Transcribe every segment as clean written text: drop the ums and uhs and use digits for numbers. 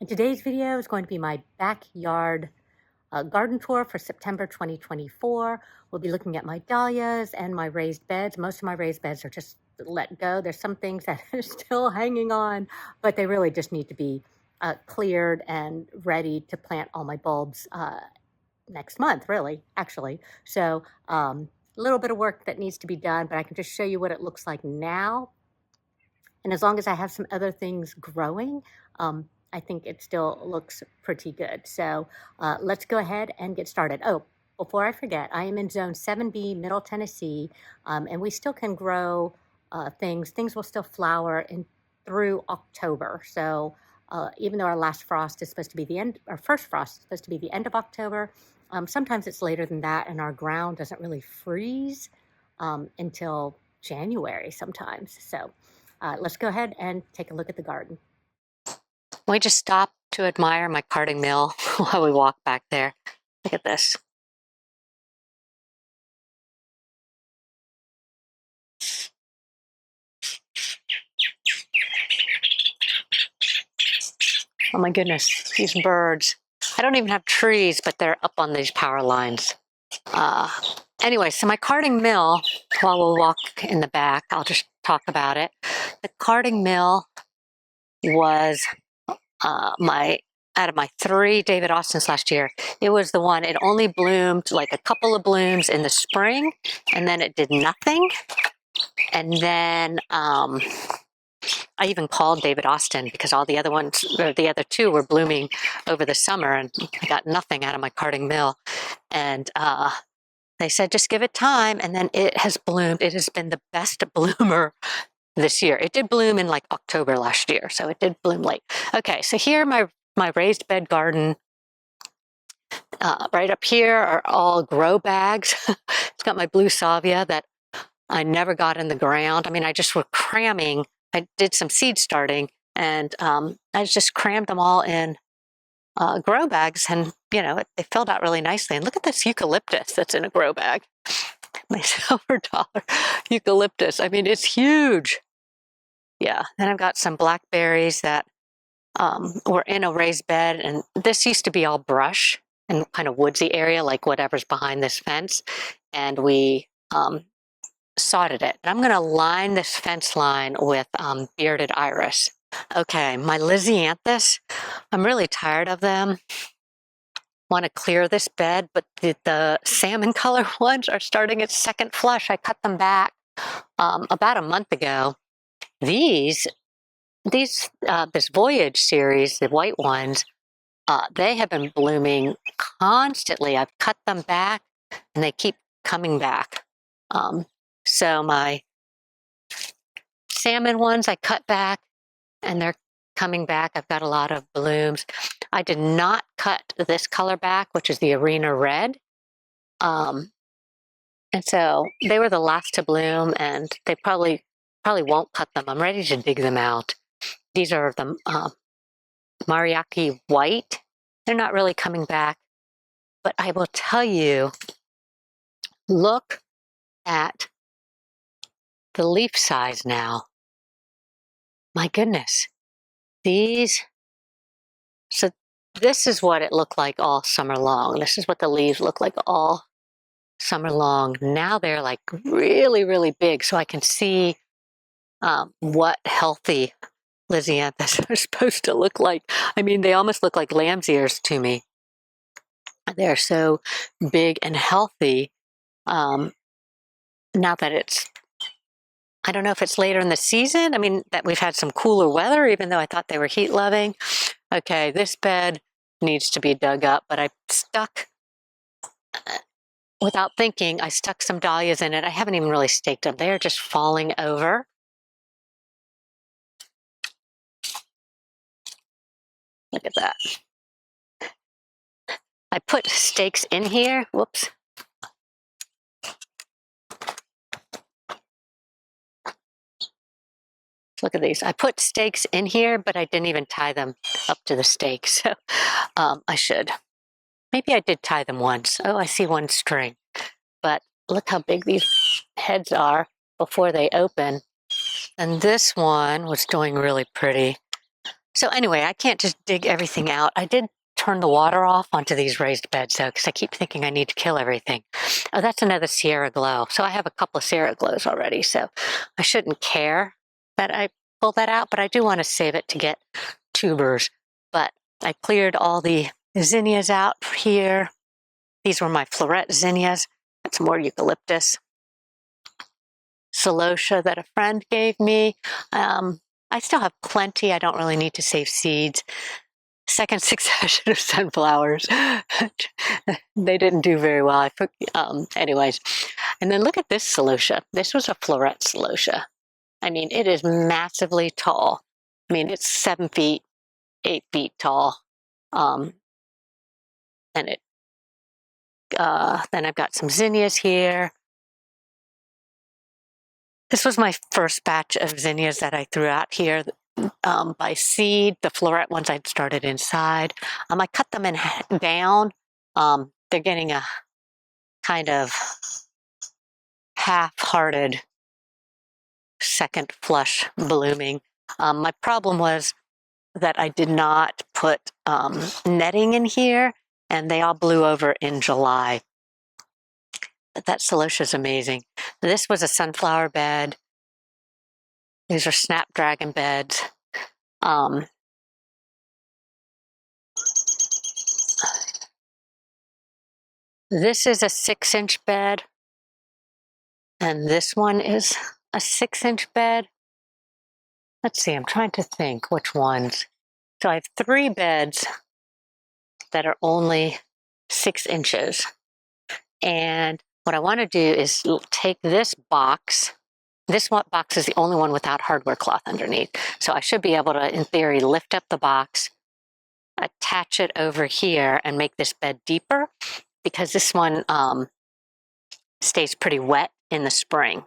Today's video is going to be my backyard garden tour for September 2024. We'll be looking at my dahlias and my raised beds. Most of my raised beds are just let go. There's some things that are still hanging on, but they really just need to be cleared and ready to plant all my bulbs next month, really, actually. So a little bit of work that needs to be done, but I can just show you what it looks like now. And as long as I have some other things growing, I think it still looks pretty good. So let's go ahead and get started. Oh, before I forget, I am in Zone 7B, Middle Tennessee, and we still can grow things. Things will still flower through October. So even though our last frost is supposed to be the end, our first frost is supposed to be the end of October, sometimes it's later than that, and our ground doesn't really freeze until January sometimes. So let's go ahead and take a look at the garden. We just stopped to admire my carding mill while we walk back there. Look at this. Oh my goodness, these birds. I don't even have trees, but they're up on these power lines. Anyway, so my carding mill, while we'll walk in the back, I'll just talk about it. The carding mill was out of my 3 David Austins last year, it was the one, it only bloomed like a couple of blooms in the spring, and then it did nothing. And then I even called David Austin because all the other ones, or the other 2 were blooming over the summer, and I got nothing out of my carding mill. And they said, just give it time. And then it has bloomed. It has been the best bloomer this year. It did bloom in like October last year, so it did bloom late. Okay, so here my raised bed garden. Right up here are all grow bags. It's got my blue salvia that I never got in the ground. I mean, I just were cramming. I did some seed starting, and I just crammed them all in grow bags, and you know, they filled out really nicely. And look at this eucalyptus that's in a grow bag. My silver dollar eucalyptus. I mean, it's huge. Yeah, then I've got some blackberries that were in a raised bed, and this used to be all brush and kind of woodsy area, like whatever's behind this fence, and we sodded it. And I'm going to line this fence line with bearded iris. Okay, my Lysianthus, I'm really tired of them. Want to clear this bed, but the salmon color ones are starting its second flush. I cut them back about a month ago. This Voyage series, the white ones, they have been blooming constantly. I've cut them back, and they keep coming back. So my salmon ones I cut back, and they're coming back. I've got a lot of blooms. I did not cut this color back, which is the arena red. And so they were the last to bloom, and they probably won't cut them. I'm ready to dig them out. These are the Mariaki white. They're not really coming back, but I will tell you, look at the leaf size now. My goodness. So this is what it looked like all summer long. This is what the leaves look like all summer long. Now they're like really, really big, so I can see what healthy Lysianthus are supposed to look like. I mean, they almost look like lamb's ears to me. They're so big and healthy. Now that it's, I don't know if it's later in the season. I mean, that we've had some cooler weather, even though I thought they were heat loving. Okay, this bed needs to be dug up, but I stuck, without thinking, I stuck some dahlias in it. I haven't even really staked them. They're just falling over. Look at that. I put stakes in here. Whoops. Look at these. I put stakes in here, but I didn't even tie them up to the stakes. So I should. Maybe I did tie them once. Oh, I see one string. But look how big these heads are before they open. And this one was doing really pretty. So anyway, I can't just dig everything out. I did turn the water off onto these raised beds though, because I keep thinking I need to kill everything. Oh, that's another Sierra Glow. So I have a couple of Sierra Glows already, so I shouldn't care that I pull that out, but I do want to save it to get tubers. But I cleared all the zinnias out here. These were my floret zinnias. That's more eucalyptus. Celosia that a friend gave me. I still have plenty. I don't really need to save seeds. Second succession of sunflowers. They didn't do very well. I put, anyways. And then look at this celosia. This was a floret celosia. I mean, it is massively tall. I mean, it's 7 feet, 8 feet tall. And it, then I've got some zinnias here. This was my first batch of zinnias that I threw out here by seed. The floret ones I'd started inside. I cut them in down. They're getting a kind of half-hearted second flush blooming. My problem was that I did not put netting in here, and they all blew over in July. But that celosia is amazing. This was a sunflower bed. These are snapdragon beds. This is a 6-inch bed, and this one is a 6-inch bed. Let's see, I'm trying to think which ones. So I have 3 beds that are only 6 inches. And what I want to do is take this box. This box is the only one without hardware cloth underneath. So I should be able to, in theory, lift up the box, attach it over here, and make this bed deeper, because this one stays pretty wet in the spring.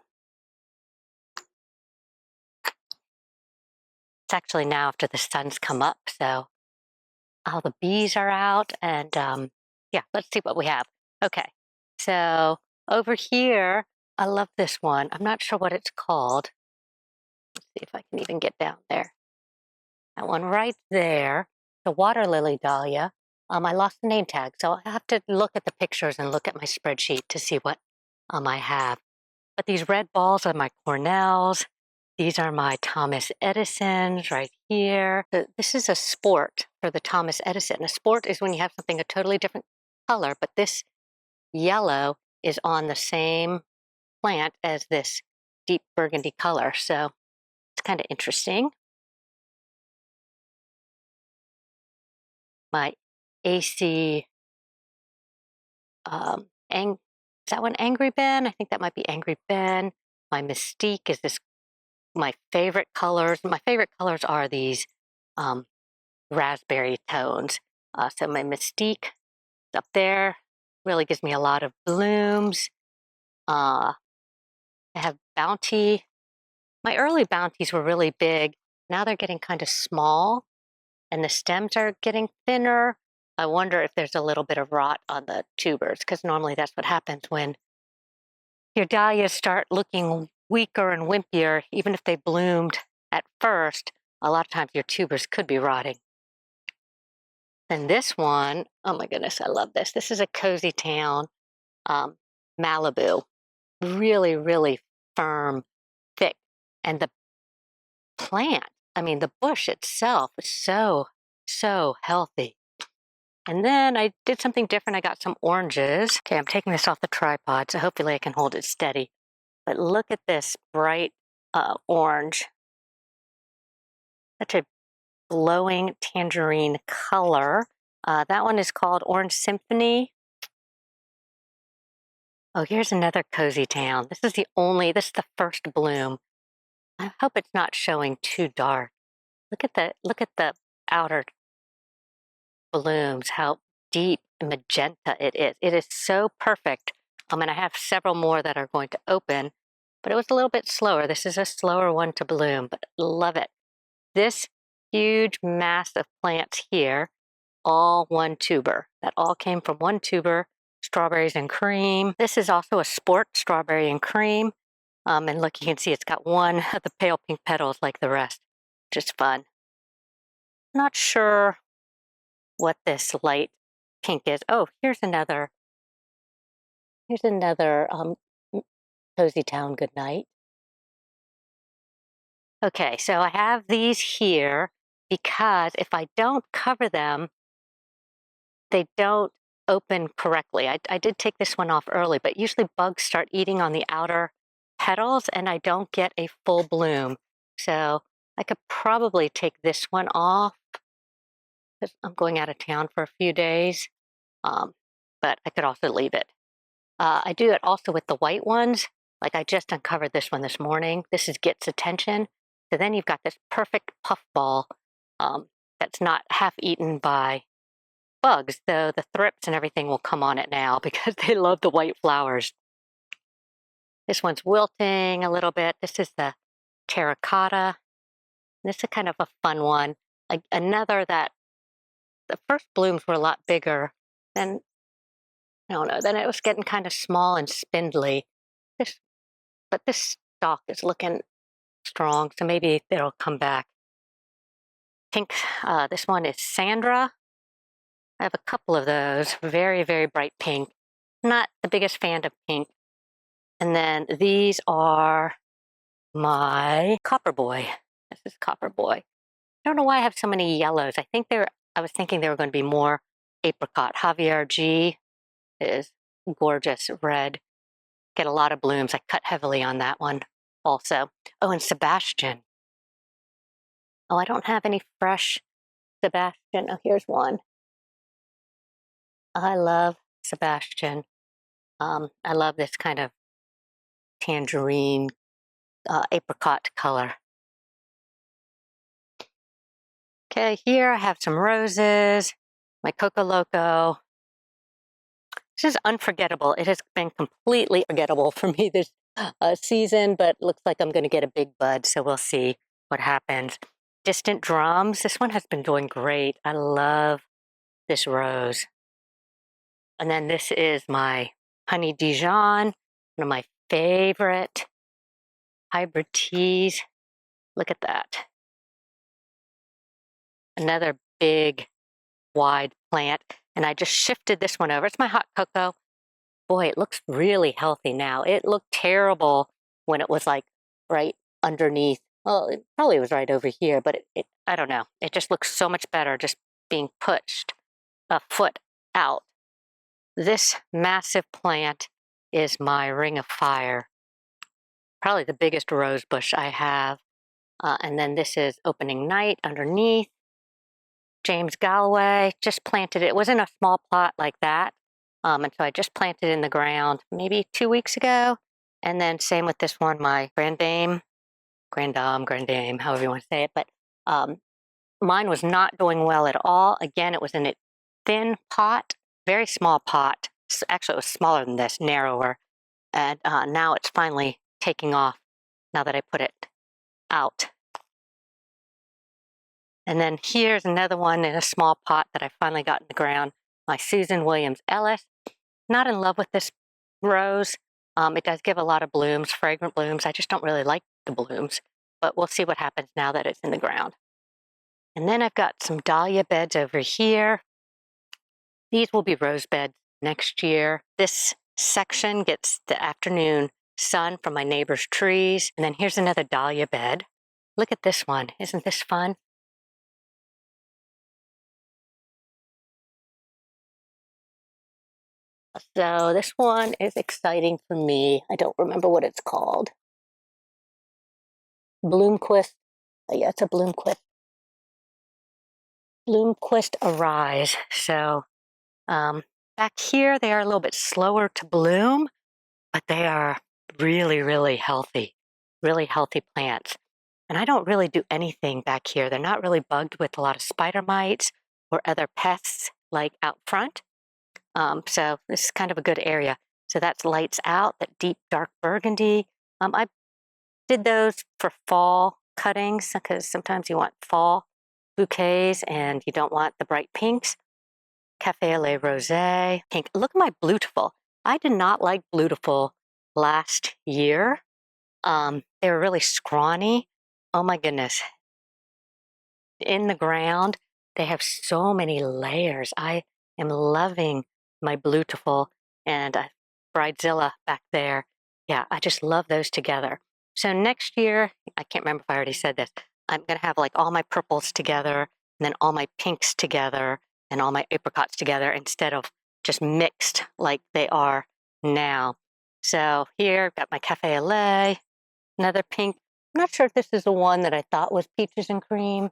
It's actually now after the sun's come up, so all the bees are out, and yeah, let's see what we have. Okay, so over here, I love this one. I'm not sure what it's called. Let's see if I can even get down there. That one right there, the water lily dahlia. I lost the name tag, so I have to look at the pictures and look at my spreadsheet to see what I have. But these red balls are my Cornells. These are my Thomas Edisons right here. This is a sport for the Thomas Edison. A sport is when you have something a totally different color, but this yellow is on the same plant as this deep burgundy color. So it's kind of interesting. My AC, is that one Angry Ben? I think that might be Angry Ben. My Mystique is this, my favorite colors. My favorite colors are these raspberry tones. So my Mystique up there really gives me a lot of blooms. I have Bounty. My early Bounties were really big. Now they're getting kind of small, and the stems are getting thinner. I wonder if there's a little bit of rot on the tubers, because normally that's what happens when your dahlias start looking weaker and wimpier. Even if they bloomed at first, a lot of times your tubers could be rotting. And this one, oh my goodness, I love this. This is a Cozy Town Malibu. Really, really firm, thick. And the plant, I mean, the bush itself is so, so healthy. And then I did something different. I got some oranges. Okay, I'm taking this off the tripod, so hopefully I can hold it steady. But look at this bright orange. Such a glowing tangerine color. That one is called Orange Symphony. Oh, here's another Cozy Town. This is the first bloom. I hope it's not showing too dark. Look at the outer blooms, how deep magenta it is. It is so perfect. And I have several more that are going to open, but it was a little bit slower. This is a slower one to bloom, but love it. This huge mass of plants here, all one tuber. That all came from one tuber, strawberries and cream. This is also a sport, strawberry and cream. And look, you can see it's got one of the pale pink petals like the rest. Just fun. Not sure what this light pink is. Oh, here's another Cozy Town Goodnight. Okay, so I have these here because if I don't cover them, they don't open correctly. I did take this one off early, but usually bugs start eating on the outer petals and I don't get a full bloom. So I could probably take this one off because I'm going out of town for a few days, but I could also leave it. I do it also with the white ones. Like I just uncovered this one this morning. This is Gets Attention. So then you've got this perfect puffball that's not half eaten by bugs, though the thrips and everything will come on it now because they love the white flowers. This one's wilting a little bit. This is the terracotta. This is kind of a fun one. Like another that the first blooms were a lot bigger. Then, I don't know, then it was getting kind of small and spindly. But this stalk is looking strong, so maybe it'll come back. Pink, this one is Sandra. I have a couple of those, very, very bright pink. Not the biggest fan of pink. And then these are my Copper Boy. This is Copper Boy. I don't know why I have so many yellows. I was thinking they were going to be more apricot. Javier G is gorgeous red. Get a lot of blooms. I cut heavily on that one also. Oh, and Sebastian. Oh, I don't have any fresh Sebastian. Oh, here's one. I love Sebastian. I love this kind of tangerine apricot color. Okay, here I have some roses, my Coco Loco. This is unforgettable. It has been completely forgettable for me this season, but looks like I'm going to get a big bud, so we'll see what happens. Distant Drums. This one has been doing great. I love this rose. And then this is my Honey Dijon, one of my favorite hybrid teas. Look at that. Another big, wide plant. And I just shifted this one over. It's my hot cocoa. Boy, it looks really healthy now. It looked terrible when it was like right underneath. Well, it probably was right over here, but I don't know. It just looks so much better just being pushed a foot out. This massive plant is my Ring of Fire. Probably the biggest rose bush I have. And then this is Opening Night underneath. James Galloway, just planted it. It was in a small plot like that. And so I just planted it in the ground maybe 2 weeks ago. And then same with this one, my Grande Dame, however you want to say it. But mine was not doing well at all. Again, it was in a thin pot, very small pot. Actually, it was smaller than this, narrower. And now it's finally taking off now that I put it out. And then here's another one in a small pot that I finally got in the ground, my Susan Williams Ellis. Not in love with this rose. It does give a lot of blooms, fragrant blooms. I just don't really like the blooms, but we'll see what happens now that it's in the ground. And then I've got some dahlia beds over here. These will be rose beds next year. This section gets the afternoon sun from my neighbor's trees. And then here's another dahlia bed. Look at this one. Isn't this fun? So this one is exciting for me. I don't remember what it's called. Bloomquist. Oh, yeah, it's a Bloomquist. Bloomquist Arise. So back here, they are a little bit slower to bloom, but they are really, really healthy plants. And I don't really do anything back here. They're not really bugged with a lot of spider mites or other pests like out front. So this is kind of a good area. So that's Lights Out, that deep dark burgundy. I did those for fall cuttings because sometimes you want fall bouquets and you don't want the bright pinks. Cafe au lait rosé, pink. Look at my Blutiful. I did not like Blutiful last year. They were really scrawny. Oh my goodness. in the ground. They have so many layers. I am loving my Blutiful and Bridezilla back there. Yeah, I just love those together. So next year, I can't remember if I already said this, I'm going to have like all my purples together and then all my pinks together and all my apricots together instead of just mixed like they are now. So here I've got my Cafe au lait, another pink. I'm not sure if this is the one that I thought was peaches and cream.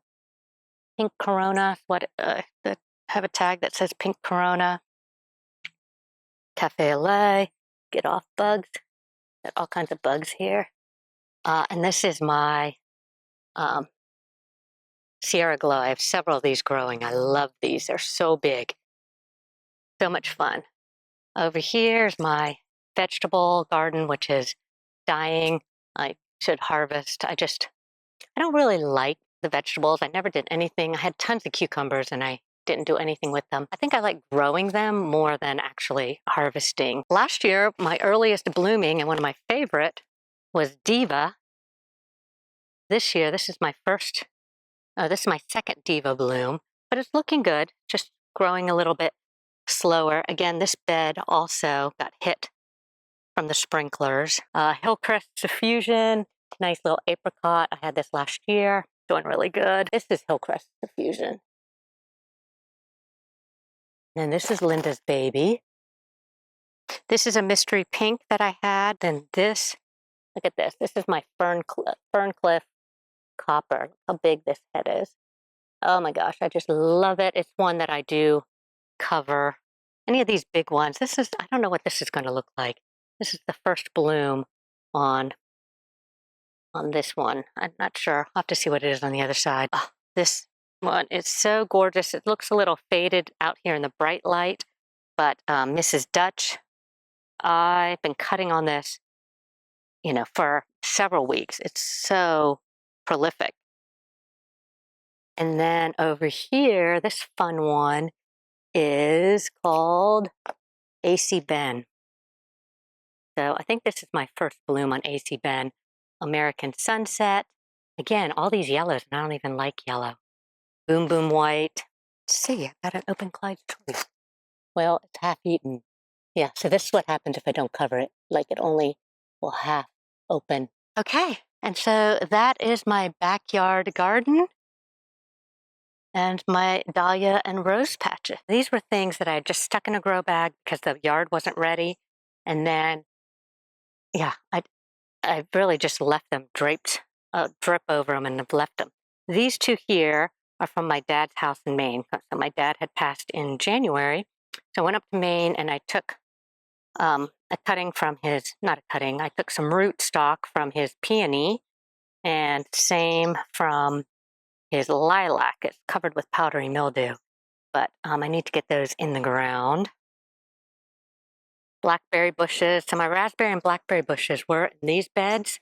Pink Corona, have a tag that says Pink Corona. Cafe au lait, get off bugs. Got all kinds of bugs here. And this is my Sierra Glow. I have several of these growing. I love these. They're so big. So much fun. Over here is my vegetable garden, which is dying. I should harvest. I don't really like the vegetables. I never did anything. I had tons of cucumbers and I didn't do anything with them. I think I like growing them more than actually harvesting. Last year, my earliest blooming and one of my favorite was Diva. This year, this is my second Diva bloom, but it's looking good, just growing a little bit slower. Again, this bed also got hit from the sprinklers. Hillcrest Suffusion, nice little apricot. I had this last year, doing really good. This is Hillcrest Suffusion. And this is Linda's Baby. This is a mystery pink that I had. Then this, look at this. This is my Ferncliff Copper. How big this head is. Oh my gosh, I just love it. It's one that I do cover. Any of these big ones. I don't know what this is going to look like. This is the first bloom on this one. I'm not sure. I'll have to see what it is on the other side. Oh, this one is so gorgeous. It looks a little faded out here in the bright light, but Mrs. Dutch, I've been cutting on this, for several weeks. It's so prolific. And then over here, this fun one is called AC Ben. So I think this is my first bloom on AC Ben. American Sunset. Again, all these yellows, and I don't even like yellow. Boom Boom White. Let's see, I've got an open Clyde's Choice. Well, it's half eaten. Yeah, so this is what happens if I don't cover it. Like it only will half open. Okay, and so that is my backyard garden and my dahlia and rose patches. These were things that I just stuck in a grow bag because the yard wasn't ready. And then, yeah, I really just left them drip over them and have left them. These two here are from my dad's house in Maine. So my dad had passed in January. So I went up to Maine and I took a cutting from I took some root stock from his peony and same from his lilac. It's covered with powdery mildew, but I need to get those in the ground. Blackberry bushes. So my raspberry and blackberry bushes were in these beds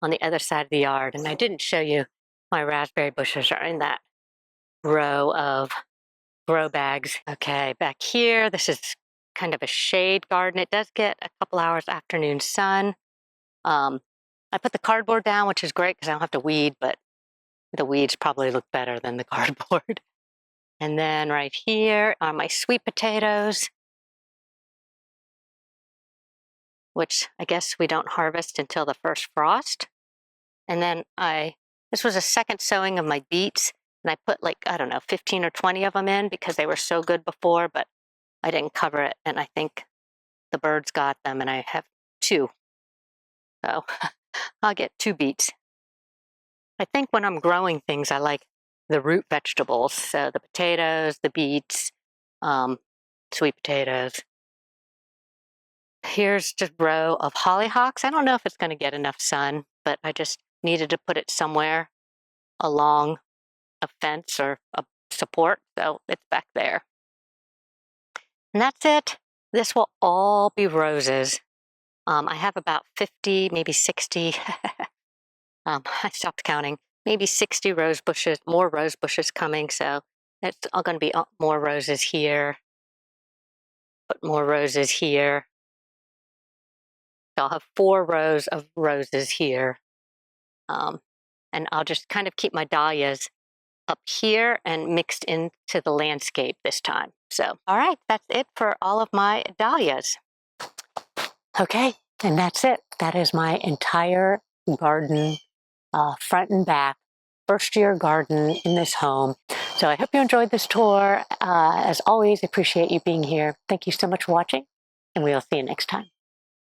on the other side of the yard. And I didn't show you my raspberry bushes are in that row of grow bags. Okay, back here, this is kind of a shade garden. It does get a couple hours afternoon sun. I put the cardboard down, which is great because I don't have to weed, but the weeds probably look better than the cardboard. And then right here are my sweet potatoes, which I guess we don't harvest until the first frost. And then this was a second sowing of my beets, and I put 15 or 20 of them in because they were so good before, but I didn't cover it, and I think the birds got them, and I have 2. So I'll get 2 beets. I think when I'm growing things, I like the root vegetables, so the potatoes, the beets, sweet potatoes. Here's just a row of hollyhocks. I don't know if it's going to get enough sun, but I just needed to put it somewhere along a fence or a support, so it's back there. And that's it. This will all be roses. I have about 50, maybe 60. I stopped counting. Maybe 60 rose bushes, more rose bushes coming. So it's all going to be more roses here. Put more roses here. So I'll have 4 rows of roses here. And I'll just kind of keep my dahlias up here and mixed into the landscape this time. So, all right, that's it for all of my dahlias. Okay, and that's it. That is my entire garden, front and back, first year garden in this home. So I hope you enjoyed this tour. As always, appreciate you being here. Thank you so much for watching, and we'll see you next time.